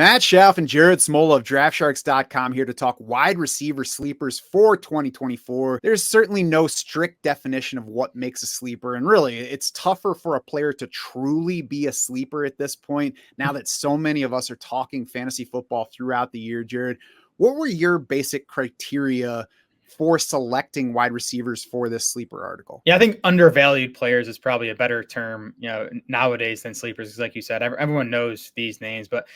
Matt Schauf and Jared Smola of DraftSharks.com here to talk wide receiver sleepers for 2024. There's certainly no strict definition of what makes a sleeper, and really, it's tougher for a player to truly be a sleeper at this point, now that so many of us are talking fantasy football throughout the year. Jared, what were your basic criteria for selecting wide receivers for this sleeper article? Yeah, I think undervalued players is probably a better term, nowadays than sleepers. Because like you said, everyone knows these names. But,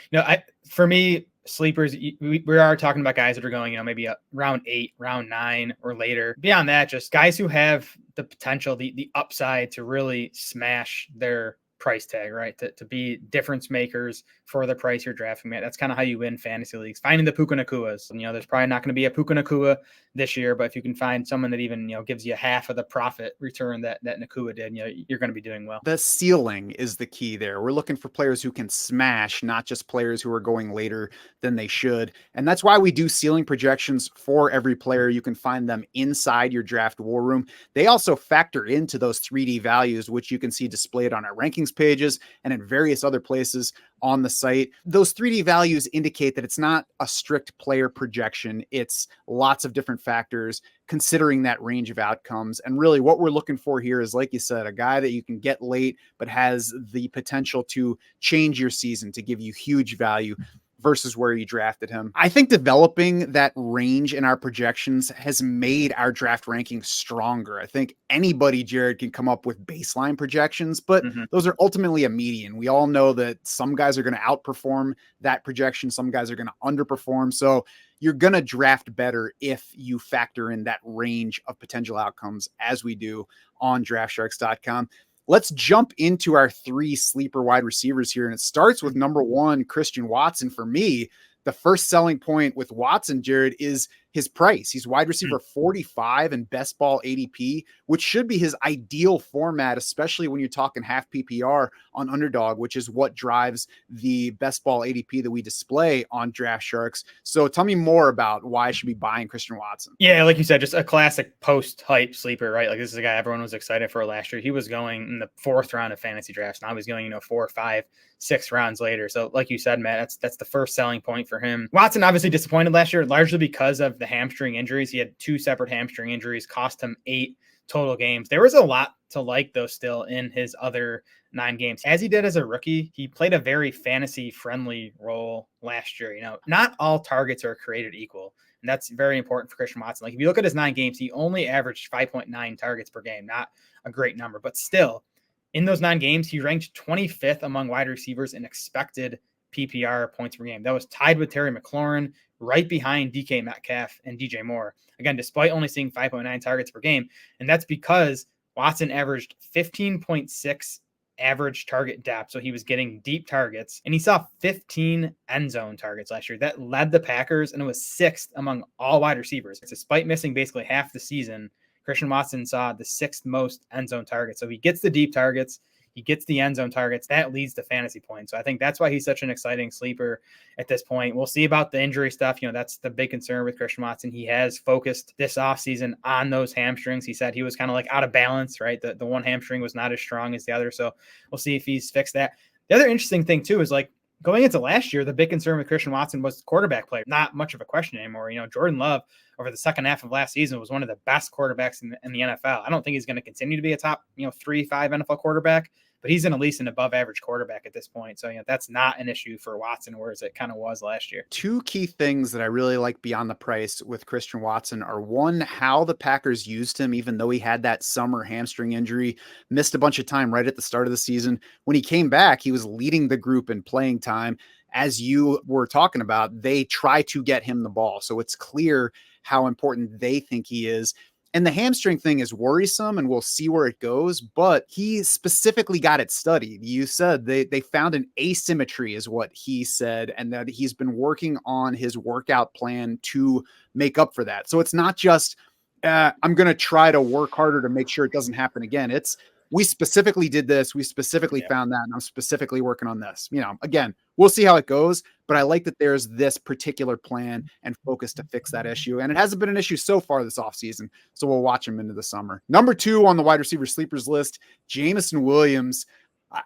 for me, sleepers, we are talking about guys that are going, maybe round 8, round 9 or later. Beyond that, just guys who have the potential, the upside to really smash their price tag, right? To be difference makers for the price you're drafting at. That's kind of how you win fantasy leagues. Finding the Puka Nakuas. There's probably not going to be a Puka Nakua this year, but if you can find someone that even, gives you half of the profit return that Nakua did, you're going to be doing well. The ceiling is the key there. We're looking for players who can smash, not just players who are going later than they should. And that's why we do ceiling projections for every player. You can find them inside your draft war room. They also factor into those 3D values, which you can see displayed on our rankings pages and in various other places on the site. Those 3D values indicate that it's not a strict player projection. It's lots of different factors considering that range of outcomes. And really what we're looking for here is, like you said, a guy that you can get late, but has the potential to change your season, to give you huge value versus where you drafted him. I think developing that range in our projections has made our draft rankings stronger. I think anybody, Jared, can come up with baseline projections, but those are ultimately a median. We all know that some guys are going to outperform that projection. Some guys are going to underperform. So you're going to draft better if you factor in that range of potential outcomes, as we do on DraftSharks.com. Let's jump into our 3 sleeper wide receivers here. And it starts with number 1, Christian Watson. For me, the first selling point with Watson, Jared, is his price. He's wide receiver 45 in best ball ADP, which should be his ideal format, especially when you're talking half PPR on Underdog, which is what drives the best ball ADP that we display on Draft Sharks. So tell me more about why I should be buying Christian Watson. Yeah, like you said, just a classic post-hype sleeper, right? Like, this is a guy everyone was excited for last year. He was going in the 4th round of fantasy drafts. Now he's going, 4, 5, 6 rounds later. So like you said, Matt, that's the first selling point for him. Watson obviously disappointed last year, largely because of the hamstring injuries. He had 2 separate hamstring injuries, cost him 8 total games. There was a lot to like, though, still in his other 9 games. As he did as a rookie, he played a very fantasy-friendly role last year. Not all targets are created equal, and that's very important for Christian Watson. Like, if you look at his 9 games, he only averaged 5.9 targets per game. Not a great number, but still, in those 9 games, he ranked 25th among wide receivers in expected PPR points per game. That was tied with Terry McLaurin, right behind DK Metcalf and DJ Moore. Again, despite only seeing 5.9 targets per game. And that's because Watson averaged 15.6 average target depth. So he was getting deep targets, and he saw 15 end zone targets last year. That led the Packers, and it was 6th among all wide receivers. Despite missing basically half the season, Christian Watson saw the 6th most end zone targets. So he gets the deep targets. He gets the end zone targets. That leads to fantasy points. So I think that's why he's such an exciting sleeper at this point. We'll see about the injury stuff. That's the big concern with Christian Watson. He has focused this offseason on those hamstrings. He said he was kind of like out of balance, right? The one hamstring was not as strong as the other. So we'll see if he's fixed that. The other interesting thing, too, is like, going into last year, the big concern with Christian Watson was quarterback play. Not much of a question anymore. Jordan Love over the second half of last season was one of the best quarterbacks in the NFL. I don't think he's going to continue to be a top, 3-5 NFL quarterback, but he's at least an above average quarterback at this point. So, that's not an issue for Watson, whereas it kind of was last year. 2 key things that I really like beyond the price with Christian Watson are, 1, how the Packers used him, even though he had that summer hamstring injury, missed a bunch of time right at the start of the season. When he came back, he was leading the group in playing time. As you were talking about, they try to get him the ball. So it's clear how important they think he is. And the hamstring thing is worrisome, and we'll see where it goes, but he specifically got it studied. You said they found an asymmetry is what he said, and that he's been working on his workout plan to make up for that. So it's not just, I'm going to try to work harder to make sure it doesn't happen again. It's, we specifically did this. We specifically found that, and I'm specifically working on this. Again, we'll see how it goes, but I like that there's this particular plan and focus to fix that issue. And it hasn't been an issue so far this offseason, so we'll watch him into the summer. Number 2 on the wide receiver sleepers list, Jameson Williams.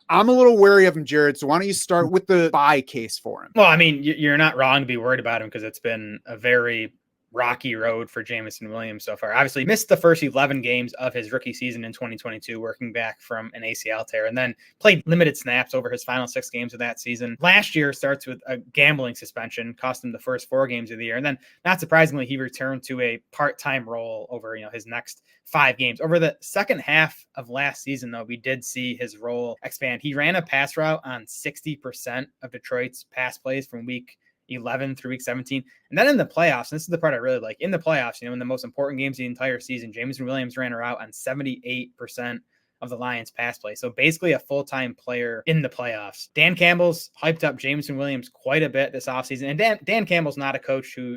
I'm a little wary of him, Jared. So why don't you start with the buy case for him? Well, I mean, you're not wrong to be worried about him because it's been a very rocky road for Jameson Williams so far. Obviously, missed the first 11 games of his rookie season in 2022, working back from an ACL tear, and then played limited snaps over his final 6 games of that season. Last year starts with a gambling suspension, cost him the first 4 games of the year, and then, not surprisingly, he returned to a part-time role over his next 5 games. Over the second half of last season, though, we did see his role expand. He ran a pass route on 60% of Detroit's pass plays from week 11 through week 17. And then in the playoffs, and this is the part I really like, in the playoffs, in the most important games of the entire season, Jameson Williams ran a route on 78% of the Lions pass play. So basically a full-time player in the playoffs. Dan Campbell's hyped up Jameson Williams quite a bit this offseason. And Dan Campbell's not a coach who,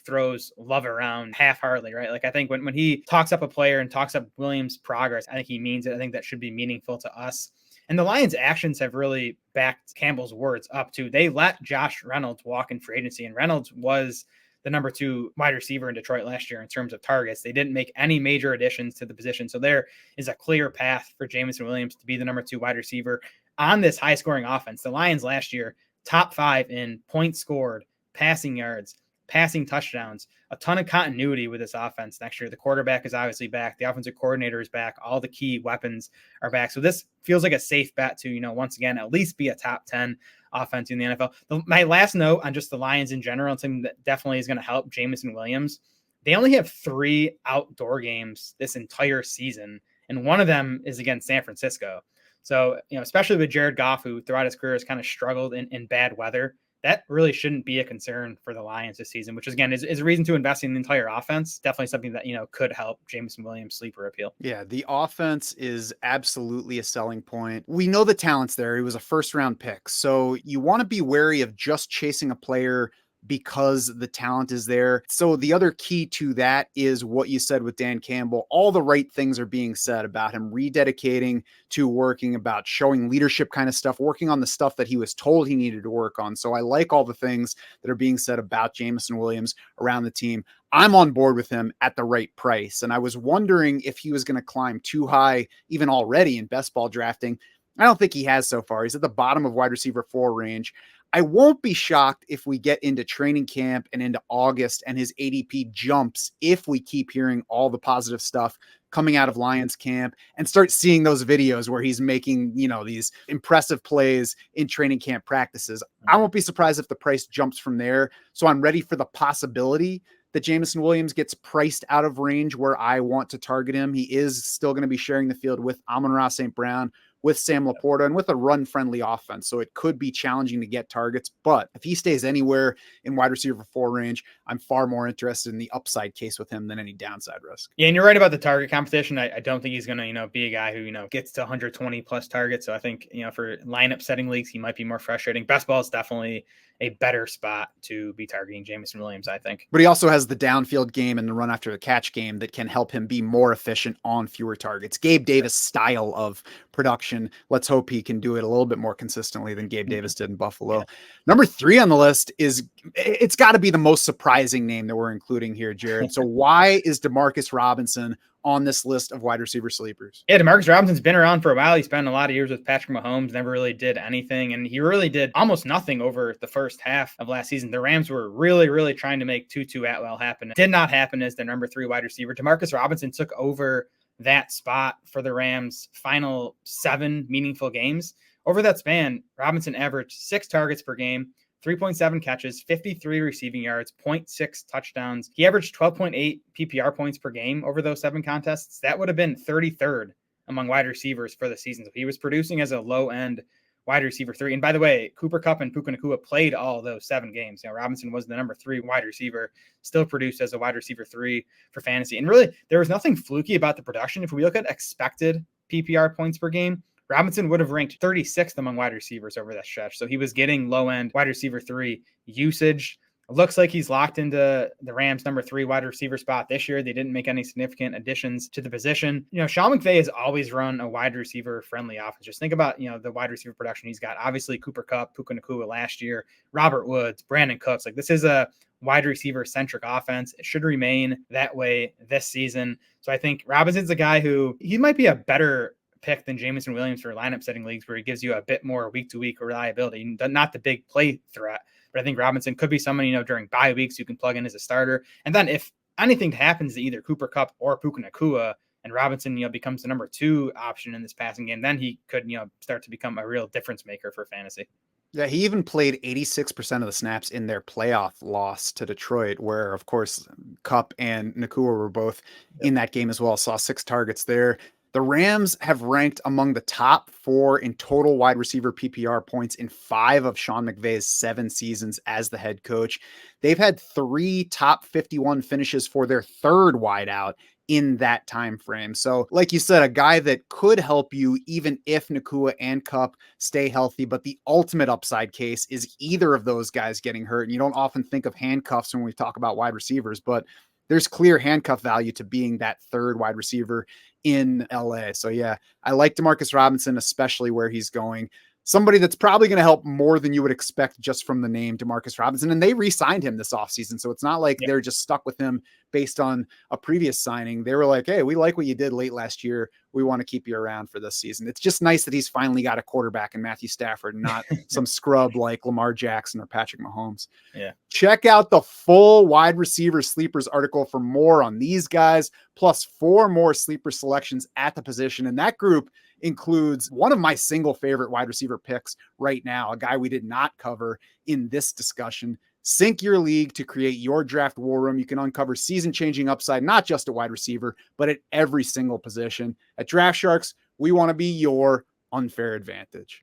throws love around half-heartedly, right? Like, I think when he talks up a player and talks up Williams' progress, I think he means it. I think that should be meaningful to us. And the Lions' actions have really backed Campbell's words up too. They let Josh Reynolds walk in free agency, and Reynolds was the number 2 wide receiver in Detroit last year in terms of targets. They didn't make any major additions to the position. So there is a clear path for Jameson Williams to be the number 2 wide receiver on this high-scoring offense. The Lions last year, top 5 in points scored, passing yards, passing touchdowns, a ton of continuity with this offense next year. The quarterback is obviously back. The offensive coordinator is back. All the key weapons are back. So this feels like a safe bet to, once again, at least be a top 10 offense in the NFL. My last note on just the Lions in general, and something that definitely is going to help Jameson Williams, they only have 3 outdoor games this entire season, and one of them is against San Francisco. So, especially with Jared Goff, who throughout his career has kind of struggled in bad weather, that really shouldn't be a concern for the Lions this season, which again is a reason to invest in the entire offense. Definitely something that, could help Jameson Williams' sleeper appeal. Yeah, the offense is absolutely a selling point. We know the talent's there. He was a first-round pick. So you want to be wary of just chasing a player because the talent is there. So the other key to that is what you said with Dan Campbell. All the right things are being said about him rededicating to working, about showing leadership kind of stuff, working on the stuff that he was told he needed to work on. So I like all the things that are being said about Jameson Williams around the team. I'm on board with him at the right price. And I was wondering if he was going to climb too high, even already in best ball drafting. I don't think he has so far. He's at the bottom of wide receiver 4 range. I won't be shocked if we get into training camp and into August and his ADP jumps if we keep hearing all the positive stuff coming out of Lions camp and start seeing those videos where he's making, these impressive plays in training camp practices. I won't be surprised if the price jumps from there. So I'm ready for the possibility that Jameson Williams gets priced out of range where I want to target him. He is still going to be sharing the field with Amon-Ra St. Brown, with Sam Laporta, and with a run-friendly offense. So it could be challenging to get targets. But if he stays anywhere in wide receiver 4 range, I'm far more interested in the upside case with him than any downside risk. Yeah, and you're right about the target competition. I don't think he's going to, be a guy who, gets to 120 plus targets. So I think, for lineup setting leagues, he might be more frustrating. Best ball is definitely a better spot to be targeting Jameson Williams, I think. But he also has the downfield game and the run after the catch game that can help him be more efficient on fewer targets. Gabe Davis style of production. Let's hope he can do it a little bit more consistently than Gabe Davis did in Buffalo. Yeah. Number 3 on the list it's got to be the most surprising name that we're including here, Jared. So why is Demarcus Robinson on this list of wide receiver sleepers? Yeah, Demarcus Robinson's been around for a while. He spent a lot of years with Patrick Mahomes, never really did anything. And he really did almost nothing over the first half of last season. The Rams were really, really trying to make Tutu Atwell happen. It did not happen as their number 3 wide receiver. Demarcus Robinson took over that spot for the Rams' final 7 meaningful games. Over that span, Robinson averaged 6 targets per game, 3.7 catches, 53 receiving yards, 0.6 touchdowns. He averaged 12.8 PPR points per game over those 7 contests. That would have been 33rd among wide receivers for the season. So he was producing as a low-end wide receiver 3. And by the way, Cooper Kupp and Puka Nacua played all those 7 games. Robinson was the number 3 wide receiver, still produced as a wide receiver 3 for fantasy. And really, there was nothing fluky about the production. If we look at expected PPR points per game, Robinson would have ranked 36th among wide receivers over that stretch. So he was getting low-end wide receiver 3 usage. It looks like he's locked into the Rams' number 3 wide receiver spot this year. They didn't make any significant additions to the position. Sean McVay has always run a wide receiver-friendly offense. Just think about, the wide receiver production he's got. Obviously, Cooper Kupp, Puka Nacua last year, Robert Woods, Brandon Cooks. This is a wide receiver-centric offense. It should remain that way this season. So I think Robinson's a guy who he might be a better pick than Jameson Williams for lineup setting leagues, where he gives you a bit more week-to-week reliability, not the big play threat. But I think Robinson could be someone, during bye weeks you can plug in as a starter. And then if anything happens to either Cooper Kupp or Puka Nacua, and Robinson, becomes the number 2 option in this passing game, then he could, start to become a real difference maker for fantasy. Yeah, he even played 86% of the snaps in their playoff loss to Detroit, where, of course, Kupp and Nacua were both in that game as well. Saw 6 targets there. The Rams have ranked among the top 4 in total wide receiver PPR points in 5 of Sean McVay's 7 seasons as the head coach. They've had 3 top 51 finishes for their third wideout in that time frame. So, like you said, a guy that could help you even if Nacua and Kupp stay healthy. But the ultimate upside case is either of those guys getting hurt. And you don't often think of handcuffs when we talk about wide receivers, but there's clear handcuff value to being that third wide receiver in LA. So yeah, I like Demarcus Robinson, especially where he's going. Somebody that's probably going to help more than you would expect just from the name Demarcus Robinson. And they re-signed him this offseason. So it's not like they're just stuck with him based on a previous signing. They were like, hey, we like what you did late last year. We want to keep you around for this season. It's just nice that he's finally got a quarterback in Matthew Stafford and not some scrub like Lamar Jackson or Patrick Mahomes. Yeah. Check out the full wide receiver sleepers article for more on these guys, plus 4 more sleeper selections at the position. And that group includes one of my single favorite wide receiver picks right now, a guy we did not cover in this discussion. Sync your league to create your draft war room. You can uncover season-changing upside, not just at wide receiver, but at every single position. At Draft Sharks, we want to be your unfair advantage.